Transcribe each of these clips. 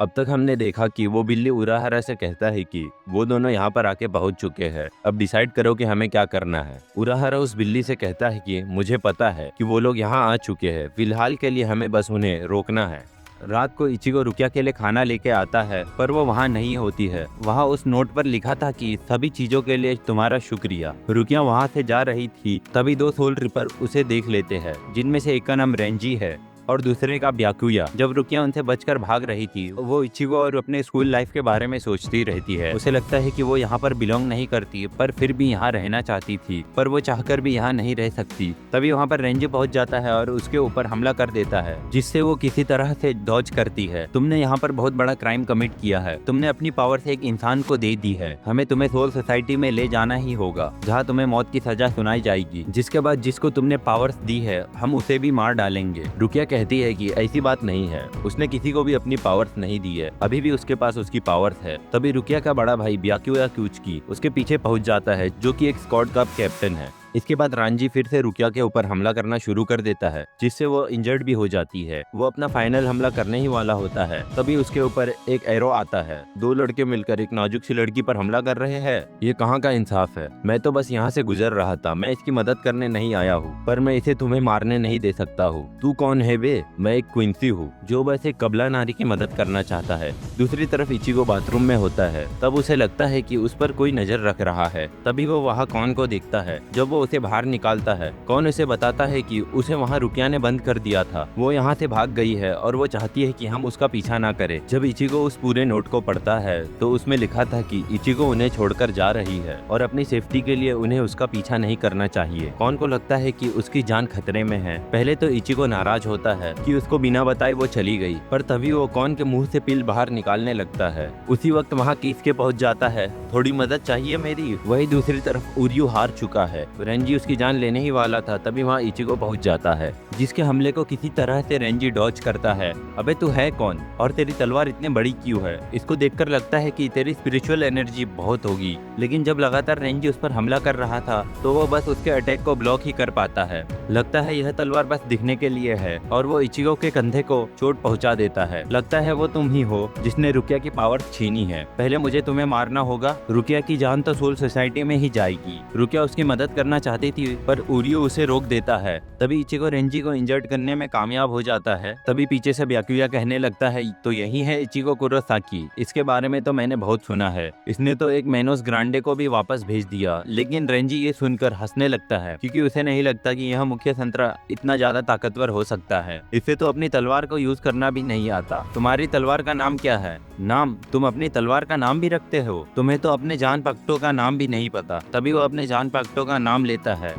अब तक हमने देखा कि वो बिल्ली उराहारा से कहता है कि वो दोनों यहाँ पर आके पहुंच चुके हैं, अब डिसाइड करो कि हमें क्या करना है। उराहारा उस बिल्ली से कहता है कि मुझे पता है कि वो लोग यहाँ आ चुके हैं, फिलहाल के लिए हमें बस उन्हें रोकना है। रात को इचिगो रुकिया के लिए खाना लेके आता है, पर वो वहाँ नहीं होती है। वहाँ उस नोट पर लिखा था कि सभी चीजों के लिए तुम्हारा शुक्रिया। रुकिया वहाँ से जा रही थी, तभी दो सोल रिपर उसे देख लेते हैं, जिनमें से एक का नाम रेंजी है और दूसरे का ब्याकुया। जब रुकिया उनसे बचकर भाग रही थी, वो इचिगो और अपने स्कूल लाइफ के बारे में सोचती रहती है। उसे लगता है कि वो यहाँ पर बिलोंग नहीं करती, पर फिर भी यहाँ रहना चाहती थी, पर वो चाहकर भी यहाँ नहीं रह सकती। तभी वहाँ पर रेंजी पहुँच जाता है और उसके ऊपर हमला कर देता है, जिससे वो किसी तरह से डॉज करती है। तुमने यहाँ पर बहुत बड़ा क्राइम कमिट किया है, तुमने अपनी पावर से एक इंसान को दे दी है, हमें तुम्हें सोल सोसाइटी में ले जाना ही होगा, जहाँ तुम्हें मौत की सजा सुनाई जाएगी। जिसके बाद जिसको तुमने पावर्स दी है हम उसे भी मार डालेंगे। रुकिया कहती है कि ऐसी बात नहीं है, उसने किसी को भी अपनी पावर्स नहीं दी है, अभी भी उसके पास उसकी पावर्स है। तभी रुकिया का बड़ा भाई ब्याकुया क्यूचकी उसके पीछे पहुंच जाता है, जो कि एक स्क्वाड का कैप्टन है। इसके बाद रांजी फिर से रुकिया के ऊपर हमला करना शुरू कर देता है, जिससे वो इंजर्ड भी हो जाती है। वो अपना फाइनल हमला करने ही वाला होता है, तभी उसके ऊपर एक एरो आता है। दो लड़के मिलकर एक नाजुक सी लड़की पर हमला कर रहे हैं। ये कहाँ का इंसाफ है, मैं तो बस यहाँ से गुजर रहा था, मैं इसकी मदद करने नहीं आया हूँ, पर मैं इसे तुम्हें मारने नहीं दे सकता हूँ। तू कौन है बे? मैं एक क्विंसी हूँ, जो बस एक कबला नारी की मदद करना चाहता है। दूसरी तरफ इचिगो बाथरूम में होता है, तब उसे लगता है कि उस पर कोई नजर रख रहा है। तभी वो वहाँ कौन को देखता है। जब वो उसे बाहर निकालता है, कौन उसे बताता है कि उसे वहाँ रुकिया ने बंद कर दिया था, वो यहाँ से भाग गई है और वो चाहती है कि हम उसका पीछा ना करें। जब इचिगो उस पूरे नोट को पढ़ता है तो उसमें लिखा था कि इचिगो उन्हें छोड़कर जा रही है और अपनी सेफ्टी के लिए उन्हें उसका पीछा नहीं करना चाहिए। कौन को लगता है कि उसकी जान खतरे में है। पहले तो इचिगो नाराज होता है कि उसको बिना बताए वो चली गई, पर तभी वो कौन के मुंह से पिल बाहर निकालने लगता है। उसी वक्त वहाँ किसके पहुँच जाता है, थोड़ी मदद चाहिए मेरी। वही दूसरी तरफ उरियो हार चुका है, रेंजी उसकी जान लेने ही वाला था, तभी वहाँ इचिगो पहुँच जाता है, जिसके हमले को किसी तरह से रेंजी डॉज करता है। अबे तू है कौन और तेरी तलवार इतने बड़ी क्यों है? इसको देखकर लगता है कि तेरी स्पिरिचुअल एनर्जी बहुत होगी, लेकिन जब लगातार रेंजी उस पर हमला कर रहा था तो वो बस उसके अटैक को ब्लॉक ही कर पाता है। लगता है यह तलवार बस दिखने के लिए है और वो इचिगो के कंधे को चोट पहुंचा देता है। लगता है वो तुम ही हो जिसने रुकिया की पावर छीनी है, पहले मुझे तुम्हें मारना होगा। रुकिया की जान तो सोल सोसाइटी में ही जाएगी। रुकिया उसकी मदद करना चाहती थी, पर उरियो उसे रोक देता है। तभी इचिगो रेंजी को इंजर्ड करने में कामयाब हो जाता है। तभी पीछे से ब्याकुया कहने लगता है, तो यही है इचिगो कुरोसाकी, इसके बारे में तो मैंने बहुत सुना है, इसने तो एक मेनोस ग्रांडे को भी वापस भेज दिया। लेकिन रेंजी ये सुनकर हंसने लगता है, क्योंकि उसे नहीं लगता कि यह मुख्य संतरा इतना ज्यादा ताकतवर हो सकता है। इसे तो अपनी तलवार को यूज करना भी नहीं आता। तुम्हारी तलवार का नाम क्या है? नाम? तुम अपनी तलवार का नाम भी रखते हो? तुम्हें तो अपने जान पकटो का नाम भी नहीं पता। तभी वो अपने जान पकटो का नाम लेता है।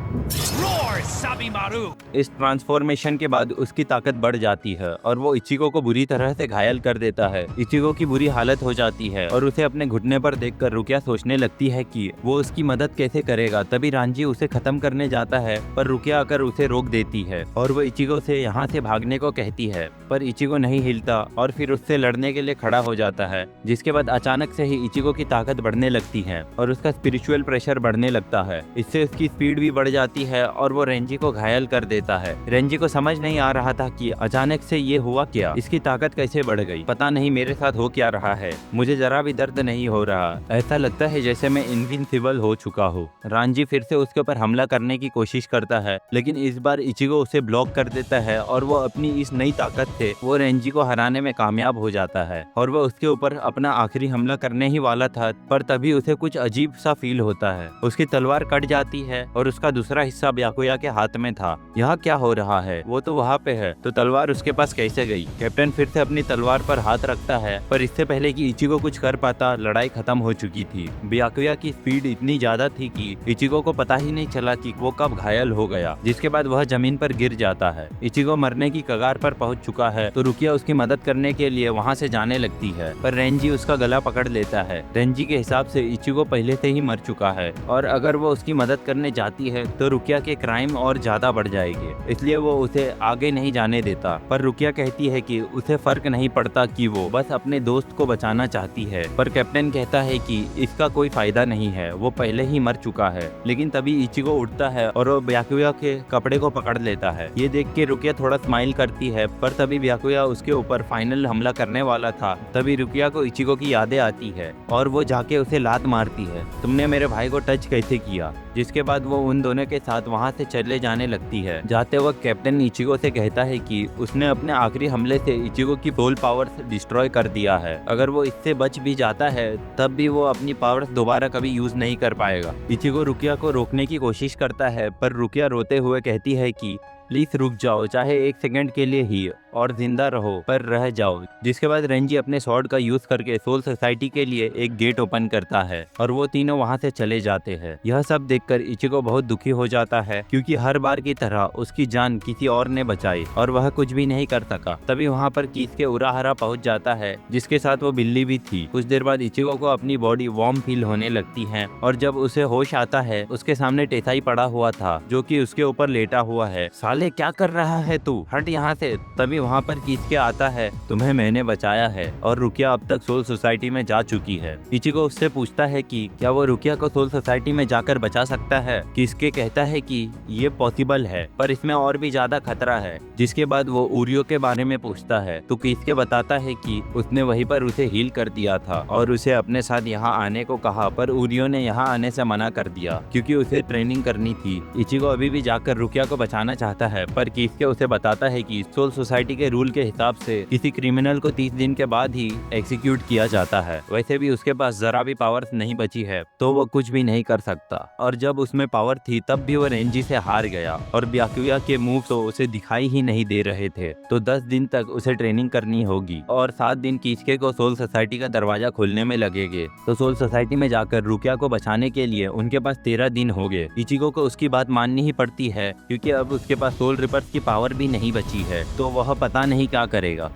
इस ट्रांसफॉर्मेशन के बाद उसकी ताकत बढ़ जाती है और वो इचिगो को बुरी तरह से घायल कर देता है। इचिगो की बुरी हालत हो जाती है और उसे अपने घुटने पर देखकर रुकिया सोचने लगती है कि वो उसकी मदद कैसे करेगा। तभी रांजी उसे खत्म करने जाता है, पर रुकिया आकर उसे रोक देती है और वो इचिगो से यहाँ से भागने को कहती है, पर इचिगो नहीं हिलता और फिर उससे लड़ने के लिए खड़ा हो जाता है। जिसके बाद अचानक से ही इचिगो की ताकत बढ़ने लगती है और उसका स्पिरिचुअल प्रेशर बढ़ने लगता है। इससे उसकी स्पीड भी बढ़ जाती है और वो रेंजी को घायल कर देता है। रेंजी को समझ नहीं आ रहा था कि अचानक से ये हुआ क्या, इसकी ताकत कैसे बढ़ गई, पता नहीं मेरे साथ हो क्या रहा है, मुझे जरा भी दर्द नहीं हो रहा, ऐसा लगता है जैसे मैं इनविंसिबल हो चुका हूँ। रांजी फिर से उसके ऊपर हमला करने की कोशिश करता है, लेकिन इस बार इचिगो उसे ब्लॉक कर देता है और वो अपनी इस नई ताकत से वो रेंजी को हराने में कामयाब हो जाता है और वो उसके ऊपर अपना आखिरी हमला करने ही वाला था, पर तभी उसे कुछ अजीब सा फील होता है। उसकी तलवार कट जाती है और उसका दूसरा हिस्सा ब्याकुया के हाथ में था। यहाँ क्या हो रहा है, वो तो वहाँ पे है, तो तलवार उसके पास कैसे गई? कैप्टन फिर से अपनी तलवार पर हाथ रखता है, पर इससे पहले कि इचिगो कुछ कर पाता लड़ाई खत्म हो चुकी थी। ब्याकुया की स्पीड इतनी ज्यादा थी कि इचिगो को पता ही नहीं चला कि वो कब घायल हो गया, जिसके बाद वह जमीन पर गिर जाता है। इचिगो मरने की कगार पर पहुंच चुका है, तो रुकिया उसकी मदद करने के लिए वहाँ से जाने लगती है, पर रेंजी उसका गला पकड़ लेता है। रेंजी के हिसाब से इचिगो पहले से ही मर चुका है और अगर वो उसकी मदद करने जाती है तो रुकिया के क्राइम क्राइम और ज्यादा बढ़ जाएगी, इसलिए वो उसे आगे नहीं जाने देता। पर रुकिया कहती है कि उसे फर्क नहीं पड़ता कि वो बस अपने दोस्त को बचाना चाहती है। पर कैप्टन कहता है कि इसका कोई फायदा नहीं है, वो पहले ही मर चुका है। लेकिन तभी इचिगो उठता है और वो ब्याकुया के कपड़े को पकड़ लेता है। ये देख के रुकिया थोड़ा स्माइल करती है, पर तभी ब्याकुया उसके ऊपर फाइनल हमला करने वाला था। तभी रुकिया को इचिगो की यादें आती है और वो जाके उसे लात मारती है, तुमने मेरे भाई को टच कैसे किया। जिसके बाद वो उन दोनों के साथ वहाँ से चले जाने लगती है। जाते वक्त कैप्टन इचिगो से कहता है कि उसने अपने आखिरी हमले से इचिगो की सोल पावर्स डिस्ट्रॉय कर दिया है। अगर वो इससे बच भी जाता है तब भी वो अपनी पावर्स दोबारा कभी यूज नहीं कर पाएगा। इचिगो रुकिया को रोकने की कोशिश करता है, पर रुकिया रोते हुए कहती है कि प्लीज रुक जाओ, चाहे 1 सेकंड के लिए ही, और जिंदा रहो पर रह जाओ। जिसके बाद रेंजी अपने स्वॉर्ड का यूज करके सोल सोसाइटी के लिए एक गेट ओपन करता है और वो तीनों वहां से चले जाते हैं। यह सब देखकर इचिगो बहुत दुखी हो जाता है, क्योंकि हर बार की तरह उसकी जान किसी और ने बचाई और वह कुछ भी नहीं कर सका। तभी वहाँ पर किसके उराहरा पहुँच जाता है, जिसके साथ वो बिल्ली भी थी। कुछ देर बाद इचिगो को अपनी बॉडी वार्म फील होने लगती है और जब उसे होश आता है उसके सामने टेसाई पड़ा हुआ था, जो कि उसके ऊपर लेटा हुआ है। साले क्या कर रहा है तू, हट यहाँ से। तभी वहाँ पर किसके आता है, तुम्हें मैंने बचाया है, और रुकिया अब तक सोल सोसाइटी में जा चुकी है। इचिगो उससे पूछता है कि क्या वो रुकिया को सोल सोसाइटी में जाकर बचा सकता है। किसके कहता है कि ये पॉसिबल है, पर इसमें और भी ज्यादा खतरा है। जिसके बाद वो उरियो के बारे में पूछता है तो किसके बताता है कि उसने वहीं पर उसे हील कर दिया था और उसे अपने साथ यहाँ आने को कहा, पर उरियो ने यहाँ आने से मना कर दिया क्योंकि उसे ट्रेनिंग करनी थी। इचिगो अभी भी जाकर रुकिया को बचाना चाहता है, पर किसके उसे बताता है कि सोल सोसाइटी के रूल के हिसाब से किसी क्रिमिनल को 30 दिन के बाद ही एग्जीक्यूट किया जाता है। वैसे भी उसके पास जरा भी पावर्स नहीं बची है तो वो कुछ भी नहीं कर सकता, और जब उसमें पावर थी तब भी वो रेंजी से हार गया और ब्याकुया के मूव तो उसे दिखाई ही नहीं दे रहे थे। तो 10 दिन तक उसे ट्रेनिंग करनी होगी और 7 दिन किसके को सोल सोसाइटी का दरवाजा खोलने में लगेंगे। तो सोल सोसाइटी में जाकर रुकिया को बचाने के लिए उनके पास 13 दिन हो गए। इचिगो को उसकी बात माननी ही पड़ती है, क्योंकि अब उसके पास सोल रिपर्स की पावर भी नहीं बची है, तो वह पता नहीं क्या करेगा।